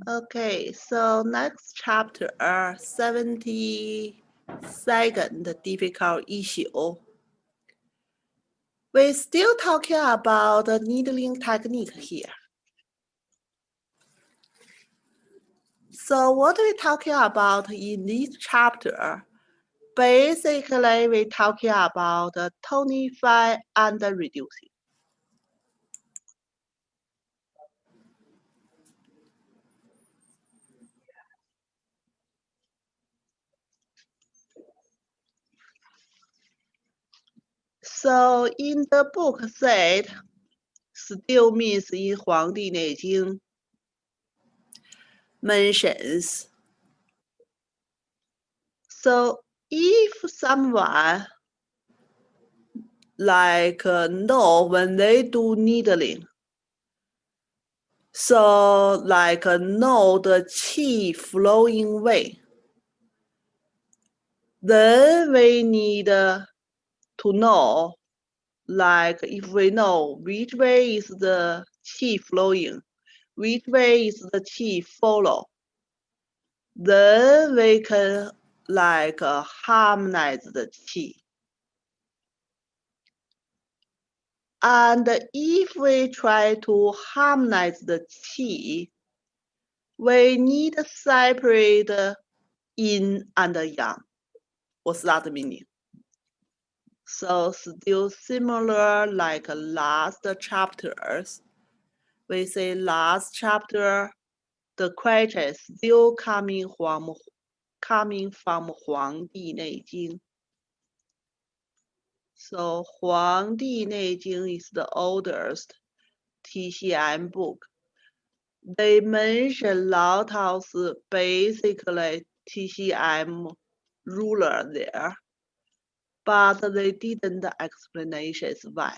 Okay, so next chapter, 72nd difficult issue. We're still talking about the needling technique here. So what we're talking about in this chapter, basically we're talking about tonify and reducing. So in the book said, still means in Huangdi Neijing mentions. So if someone know when they do needling, so know the qi flowing way, then we need to know, if we know which way is the qi flowing, which way is the qi follow, then we can harmonize the qi. And if we try to harmonize the qi, we need to separate yin and yang. What's that meaning? So still similar like last chapters. We say last chapter, the question still coming from Huangdi Neijing. So Huangdi Neijing is the oldest TCM book. They mention Lao Tao's basically TCM ruler there, but they didn't explanations why.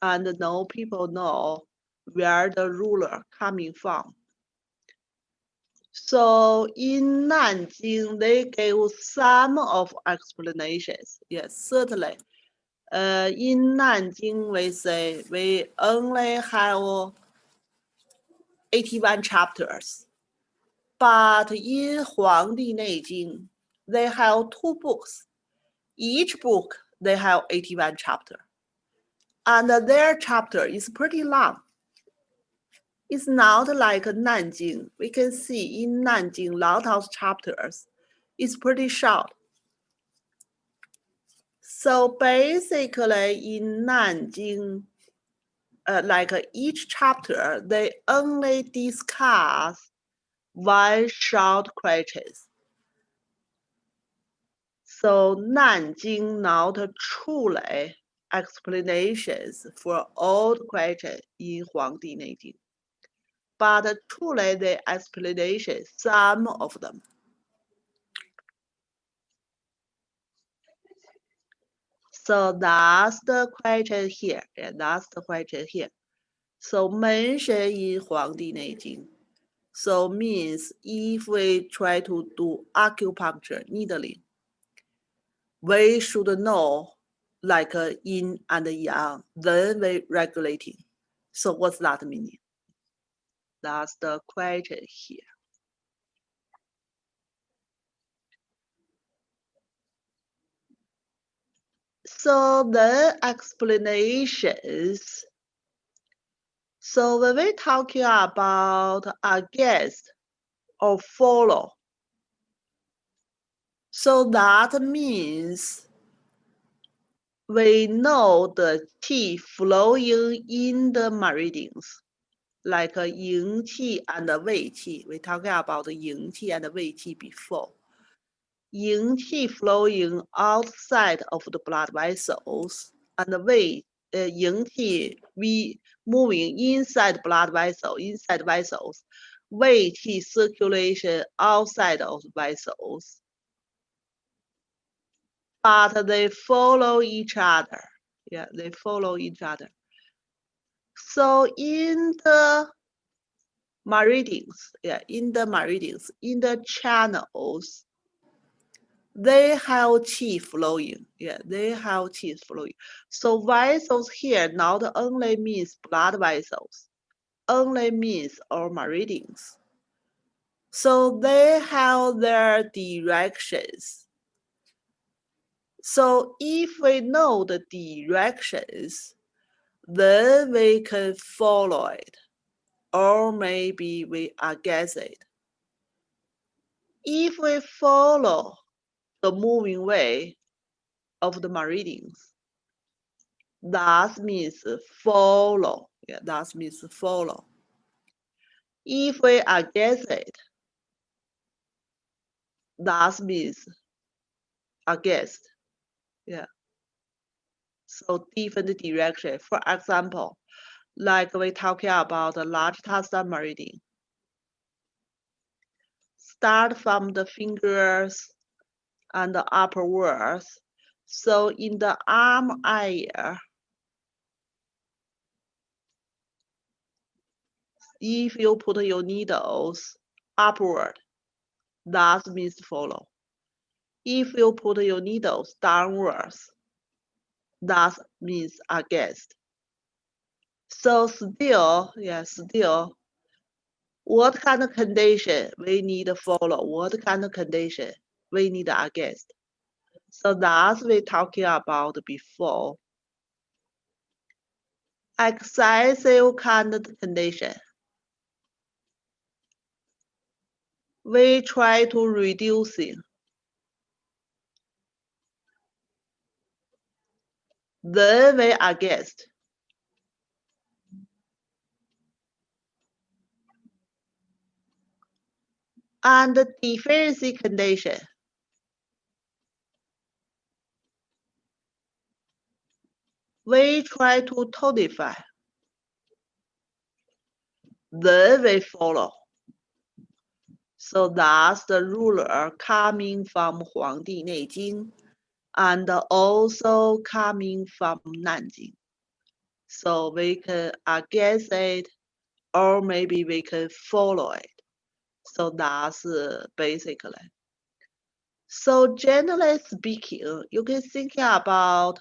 And no people know where the ruler coming from. So in Nanjing, they gave some of explanations. Yes, certainly. In Nanjing, we say we only have 81 chapters. But in Huangdi Neijing, they have 2 books. Each book, they have 81 chapters. And their chapter is pretty long. It's not like Nanjing. We can see in Nanjing, Lao Tao's chapters, it's pretty short. So basically in Nanjing, each chapter, they only discuss one short question. So Nanjing not truly explanations for all the questions in Huangdi Neijing, but truly the explanation, some of them. So that's the question here. Yeah, that's the question here. So mentioned in Huangdi Neijing. So means if we try to do acupuncture needling, we should know yin and yang, then we regulating. So what's that meaning? That's the question here. So the explanations. So when we're talking about against or follow, so that means we know the qi flowing in the meridians, like yin qi and wei qi. We talked about yin qi and wei qi before. Yin qi flowing outside of the blood vessels, and yin qi moving inside blood vessels, wei qi circulation outside of vessels. But they follow each other. Yeah, they follow each other. So in the meridians, in the channels, they have qi flowing. Yeah, they have qi flowing. So vessels here not only means blood vessels, only means our meridians. So they have their directions. So if we know the directions, then we can follow it, or maybe we against it. If we follow the moving way of the meridians, that means follow. Yeah, that means follow. If we against it, that means against. Yeah. So different direction. For example, like we talking about the large tarsal meridian. Start from the fingers and the upwards. So in the arm area, if you put your needles upward, that means follow. If you put your needles downwards, that means against. So still, what kind of condition we need to follow? What kind of condition we need against? So that's we talking about before. Excessive kind of condition. We try to reduce it. Then we against. And the deficiency condition. We try to tonify. Then we follow. So that's the ruler coming from Huangdi Neijing and also coming from Nanjing. So we can against it, or maybe we can follow it. So that's basically. So generally speaking, you can think about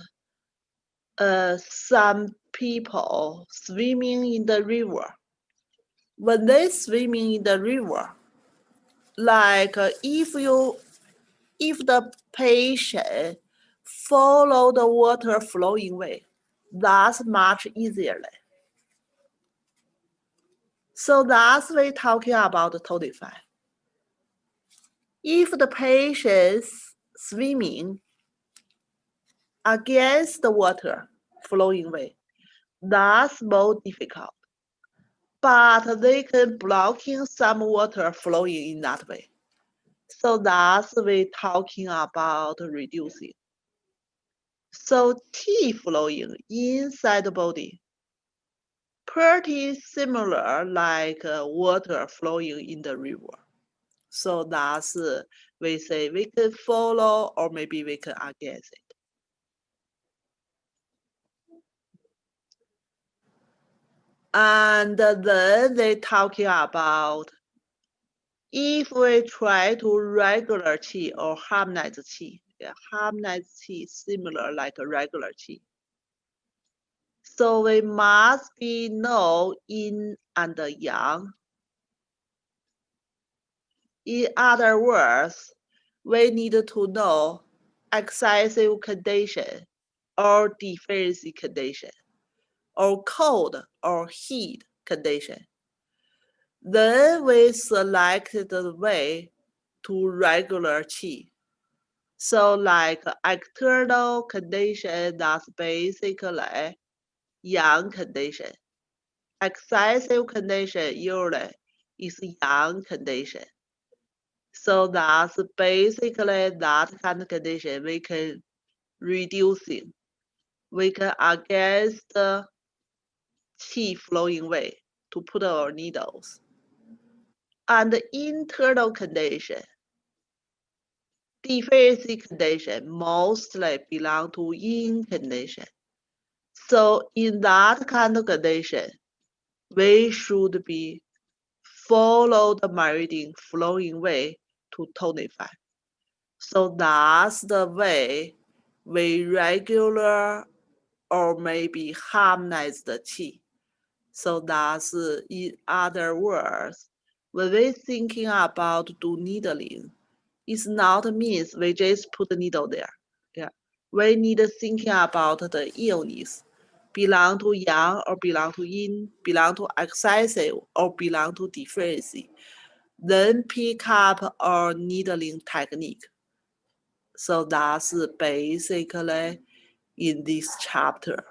some people swimming in the river. When they swimming in the river, like if the patient follow the water flowing way, that's much easier. So that's we talking about the tonify. If the patient's swimming against the water flowing way, that's more difficult. But they can blocking some water flowing in that way. So that's we talking about reducing. So T flowing inside the body, pretty similar like water flowing in the river. So that's we say we can follow or maybe we can against it. And then they talking about if we try to regular qi or harmonize qi, harmonize qi similar like a regular qi. So we must be know yin and yang. In other words, we need to know excessive condition or deficiency condition or cold or heat condition. Then we select the way to regular qi. So like external condition, that's basically yang condition. Excessive condition usually is yang condition. So that's basically that kind of condition we can reducing. We can against the qi flowing way to put our needles. And the internal condition, deficiency condition mostly belong to yin condition. So in that kind of condition, we should be follow the meridian flowing way to tonify. So that's the way we regular or maybe harmonize the qi. So that's in other words, when we thinking about do needling, it's not means we just put the needle there. Yeah. We need thinking about the illness, belong to yang or belong to yin, belong to excessive or belong to deficiency. Then pick up our needling technique. So that's basically in this chapter.